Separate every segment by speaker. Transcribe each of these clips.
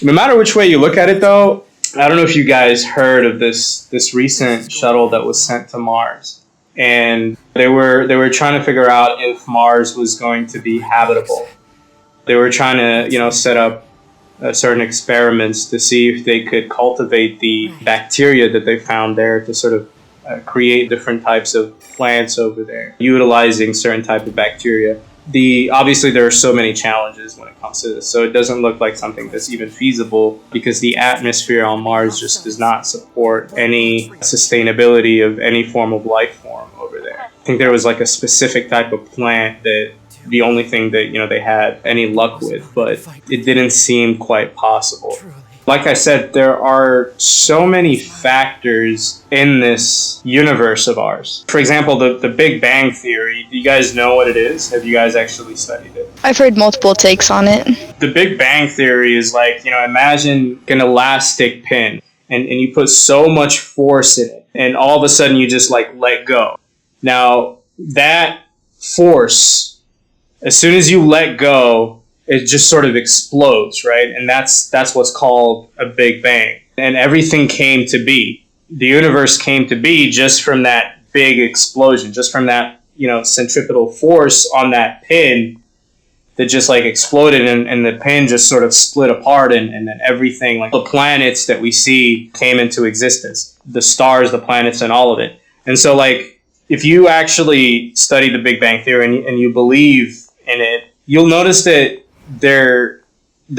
Speaker 1: No matter which way you look at it, though, I don't know if you guys heard of this recent shuttle that was sent to Mars, and they were trying to figure out if Mars was going to be habitable. They were trying to set up certain experiments to see if they could cultivate the bacteria that they found there to sort of create different types of plants over there, utilizing certain type of bacteria. Obviously there are so many challenges when it comes to this, so it doesn't look like something that's even feasible because the atmosphere on Mars just does not support any sustainability of any form of life form over there. I think there was like a specific type of plant that the only thing that they had any luck with, but it didn't seem quite possible. Like I said, there are so many factors in this universe of ours. For example, the Big Bang Theory. Do you guys know what it is? Have you guys actually studied it?
Speaker 2: I've heard multiple takes on it.
Speaker 1: The Big Bang Theory is like, imagine an elastic pin and you put so much force in it and all of a sudden you just like let go. Now, that force, as soon as you let go, it just sort of explodes, right? And that's what's called a Big Bang. And everything came to be. The universe came to be just from that big explosion, just from that, centripetal force on that pin that just like exploded and the pin just sort of split apart and then everything, like the planets that we see came into existence. The stars, the planets, and all of it. And so like, if you actually study the Big Bang Theory and you believe in it, you'll notice that there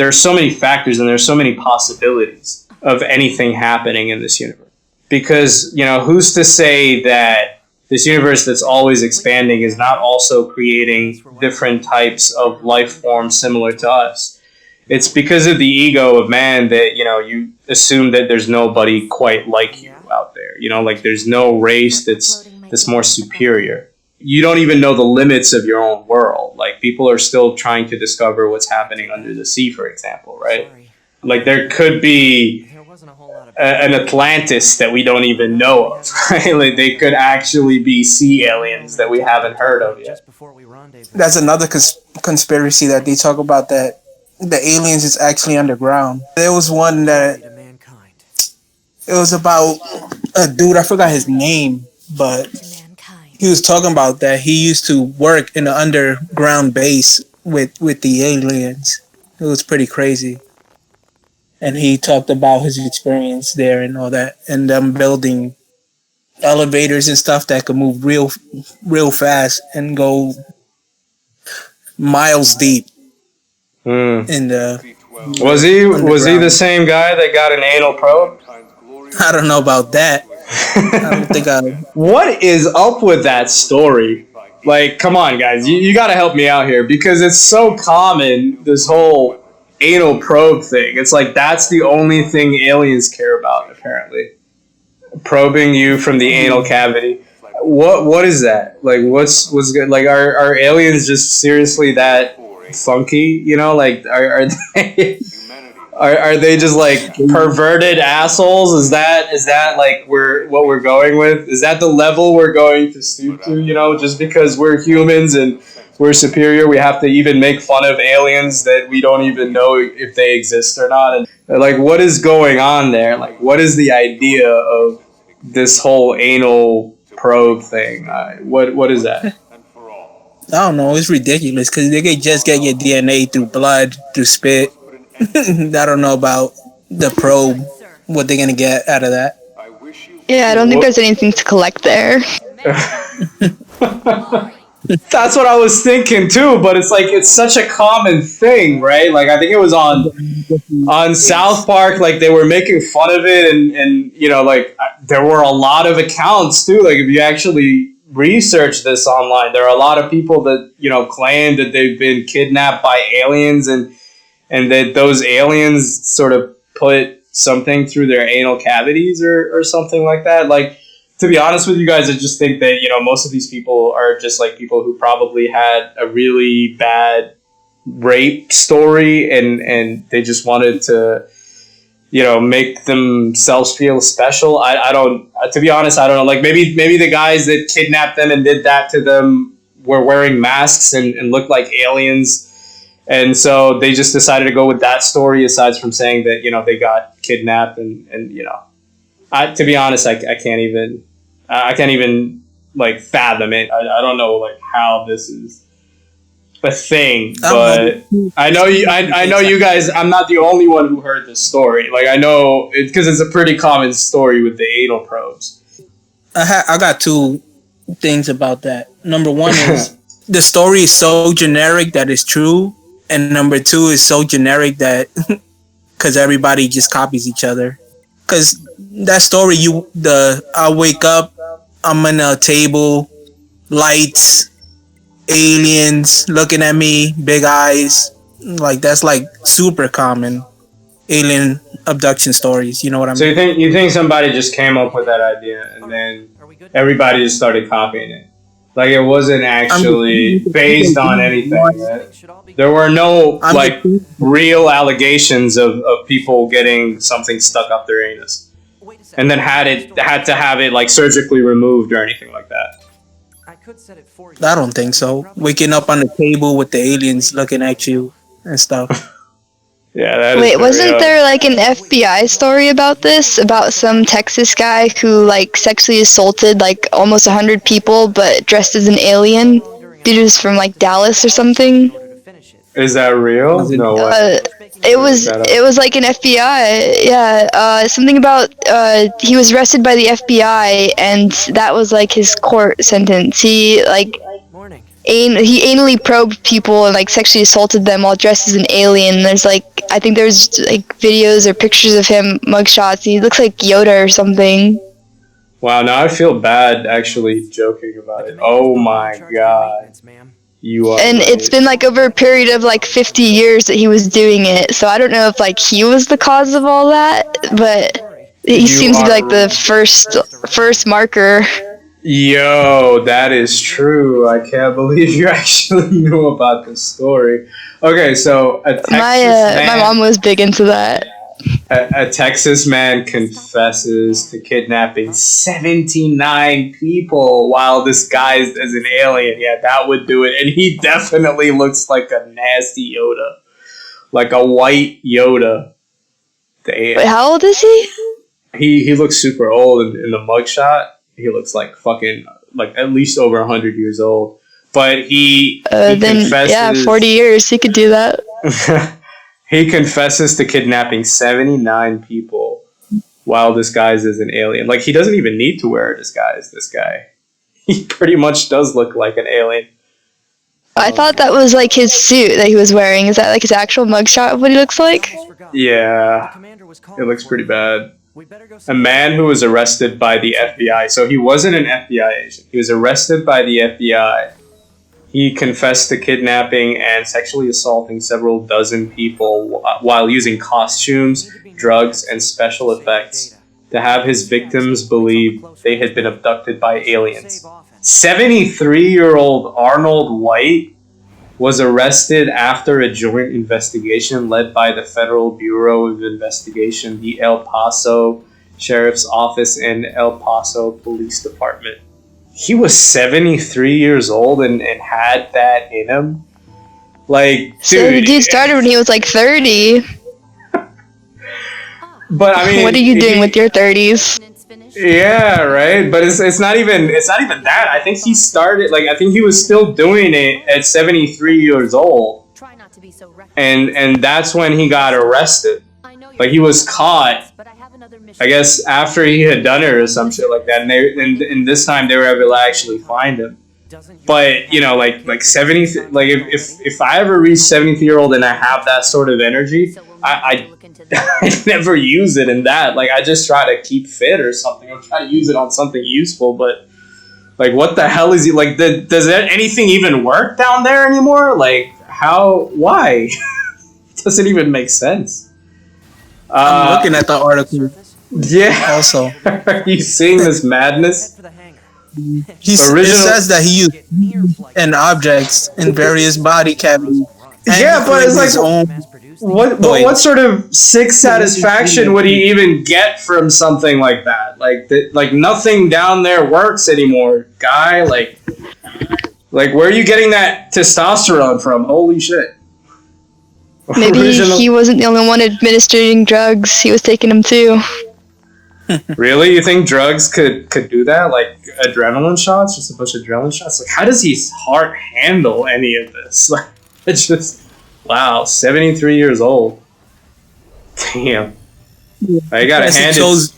Speaker 1: are so many factors and there's so many possibilities of anything happening in this universe. Because, who's to say that this universe that's always expanding is not also creating different types of life forms similar to us? It's because of the ego of man that, you assume that there's nobody quite like you out there. Like there's no race that's more superior. You don't even know the limits of your own world. Like people are still trying to discover what's happening under the sea, for example, right? Like there could be an Atlantis that we don't even know of, right? Like they could actually be sea aliens that we haven't heard of yet.
Speaker 3: That's another conspiracy that they talk about, that the aliens is actually underground. There was one that it was about a dude, I forgot his name, but he was talking about that he used to work in an underground base with the aliens. It was pretty crazy. And he talked about his experience there and all that, and them building elevators and stuff that could move real fast and go miles deep. In the
Speaker 1: was he the same guy that got an anal probe?
Speaker 3: I don't know about that. I don't think
Speaker 1: What is up with that story? Like, come on, guys. You got to help me out here because it's so common, this whole anal probe thing. It's like that's the only thing aliens care about, apparently. Probing you from the anal cavity. What is that? Like, what's good? Like, are aliens just seriously that funky? Like, are they... Are they just like perverted assholes? Is that like what we're going with? Is that the level we're going to stoop to? Just because we're humans and we're superior, we have to even make fun of aliens that we don't even know if they exist or not. And like, what is going on there? Like, what is the idea of this whole anal probe thing? What is that?
Speaker 3: I don't know. It's ridiculous because they could just get your DNA through blood, through spit. I don't know about the probe, what they're going to get out of that.
Speaker 2: Yeah, I don't think there's anything to collect there.
Speaker 1: That's what I was thinking too, but it's like it's such a common thing, right? Like I think it was on South Park, like they were making fun of it and like there were a lot of accounts too. Like if you actually research this online, there are a lot of people that, claim that they've been kidnapped by aliens and that those aliens sort of put something through their anal cavities or something like that. Like, to be honest with you guys, I just think that, most of these people are just like people who probably had a really bad rape story and they just wanted to, make themselves feel special. I don't, to be honest, I don't know. Like maybe the guys that kidnapped them and did that to them were wearing masks and looked like aliens And so they just decided to go with that story, aside from saying that they got kidnapped, and to be honest, I can't even like fathom it. I don't know like how this is a thing, but I know you guys. I'm not the only one who heard this story. Like I know it because it's a pretty common story with the anal probes.
Speaker 3: I got two things about that. Number one is the story is so generic that it's true, and number two is so generic that because everybody just copies each other. Because that story, I wake up, I'm on a table, lights, aliens looking at me, big eyes. Like that's like super common alien abduction stories. You know what I mean?
Speaker 1: So you think somebody just came up with that idea and then everybody just started copying it? Like it wasn't actually based on anything. Right? There were no like real allegations of people getting something stuck up their anus, and then had to have it like surgically removed or anything like that.
Speaker 3: I don't think so. Waking up on the table with the aliens looking at you and stuff.
Speaker 1: Yeah, that
Speaker 2: Wait,
Speaker 1: is
Speaker 2: wasn't there like an FBI story about this? About some Texas guy who like sexually assaulted like almost 100 people but dressed as an alien? Dude was from like Dallas or something.
Speaker 1: Is that real? No way.
Speaker 2: It was like an FBI. Yeah, something about he was arrested by the FBI and that was like his court sentence. He like he anally probed people and like sexually assaulted them while dressed as an alien. There's like I think there's like videos or pictures of him, mugshots. He looks like Yoda or something.
Speaker 1: Wow, now I feel bad actually joking about it. Oh my god. You are
Speaker 2: and
Speaker 1: right.
Speaker 2: It's been like over a period of like 50 years that he was doing it. So I don't know if like he was the cause of all that, but he seems to be like the first marker.
Speaker 1: Yo, that is true. I can't believe you actually knew about this story. Okay, so
Speaker 2: my mom was big into that.
Speaker 1: A Texas man confesses to kidnapping 79 people while disguised as an alien. Yeah, that would do it. And he definitely looks like a nasty Yoda. Like a white Yoda.
Speaker 2: Wait, how old is he?
Speaker 1: He looks super old in the mugshot. He looks like fucking, like at least over 100 years old. But he
Speaker 2: then,
Speaker 1: confesses...
Speaker 2: Yeah, 40 years. He could do that.
Speaker 1: He confesses to kidnapping 79 people while disguised as an alien. Like, he doesn't even need to wear a disguise, this guy. He pretty much does look like an alien.
Speaker 2: I thought that was, like, his suit that he was wearing. Is that, like, his actual mugshot of what he looks like?
Speaker 1: Yeah. It looks pretty bad. A man who was arrested by the FBI. So he wasn't an FBI agent. He was arrested by the FBI. He confessed to kidnapping and sexually assaulting several dozen people while using costumes, drugs, and special effects to have his victims believe they had been abducted by aliens. 73-year-old Arnold White was arrested after a joint investigation led by the Federal Bureau of Investigation, the El Paso Sheriff's Office, and El Paso Police Department. He was 73 years old and had that in him. Like, dude.
Speaker 2: So the dude started when he was like 30.
Speaker 1: But I mean,
Speaker 2: what are you doing with your 30s?
Speaker 1: Yeah, right. But it's not even that. I think he started I think he was still doing it at 73 years old. And that's when he got arrested. Like he was caught, I guess, after he had done it or some shit like that. And this time they were able to actually find him. But like 70, like if I ever reach 73-year-old and I have that sort of energy, I never use it in that. Like I just try to keep fit or something. I'll try to use it on something useful. But like, what the hell is he like? Does anything even work down there anymore? Like how? Why? It doesn't even make sense.
Speaker 3: I'm looking at the article.
Speaker 1: Yeah.
Speaker 3: Also,
Speaker 1: are you seeing this madness?
Speaker 3: It says that he used and objects in various body cavities.
Speaker 1: Yeah, but it's like, what sort of sick satisfaction would he even get from something like that? Like nothing down there works anymore, guy. Like where are you getting that testosterone from? Holy shit!
Speaker 2: Maybe
Speaker 1: Original-
Speaker 2: he wasn't the only one administering drugs. He was taking them too.
Speaker 1: Really? You think drugs could do that? Like adrenaline shots? Just a bunch of adrenaline shots? Like, how does his heart handle any of this? Like, it's just, wow, 73 years old. Damn. I gotta
Speaker 3: He
Speaker 1: hand
Speaker 3: chose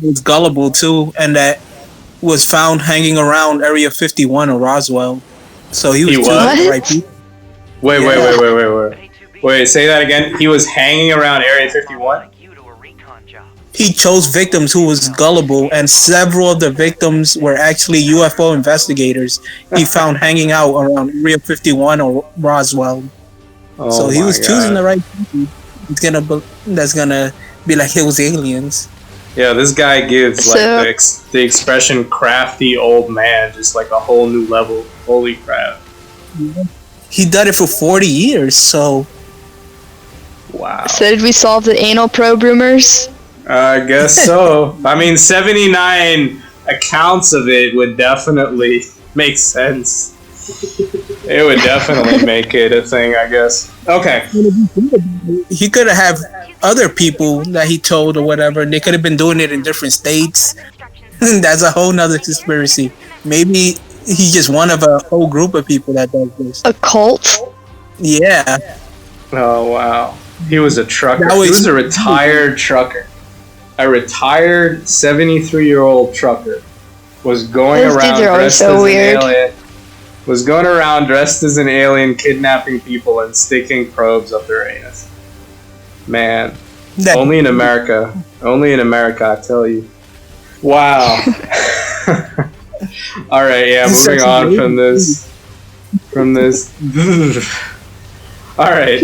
Speaker 3: was gullible too, and that was found hanging around Area 51 or Roswell. So he was
Speaker 1: He
Speaker 3: choosing
Speaker 1: was?
Speaker 3: the right people.
Speaker 1: Wait, say that again. He was hanging around Area 51?
Speaker 3: He chose victims who was gullible, and several of the victims were actually UFO investigators he found hanging out around Area 51 or Roswell.
Speaker 1: Oh
Speaker 3: So he
Speaker 1: my
Speaker 3: was choosing the
Speaker 1: God.
Speaker 3: right people. That's gonna be like it was aliens.
Speaker 1: Yeah, this guy gives like
Speaker 2: So-
Speaker 1: the expression crafty old man just like a whole new level. Holy crap.
Speaker 3: He did it for 40 years, so
Speaker 1: Wow.
Speaker 2: So did we solve the anal probe rumors?
Speaker 1: I guess so. I mean, 79 accounts of it would definitely make sense. It would definitely make it a thing, I guess. Okay.
Speaker 3: he could have other people that he told or whatever. They could have been doing it in different states. That's a whole nother conspiracy. Maybe he's just one of a whole group of people that does this.
Speaker 2: A cult?
Speaker 3: Yeah.
Speaker 1: Oh, wow. He was a trucker.
Speaker 3: That was-
Speaker 1: He was a retired trucker. A retired 73-year-old trucker was going
Speaker 2: Those
Speaker 1: around
Speaker 2: dudes are always
Speaker 1: dressed
Speaker 2: so
Speaker 1: as
Speaker 2: weird.
Speaker 1: an alien. Was going around dressed as an alien, kidnapping people and sticking probes up their anus. Man,
Speaker 3: That,
Speaker 1: only in America. Only in America, I tell you. Wow. All right, yeah,
Speaker 3: It's
Speaker 1: moving
Speaker 3: such a
Speaker 1: on
Speaker 3: weird
Speaker 1: from this. All right.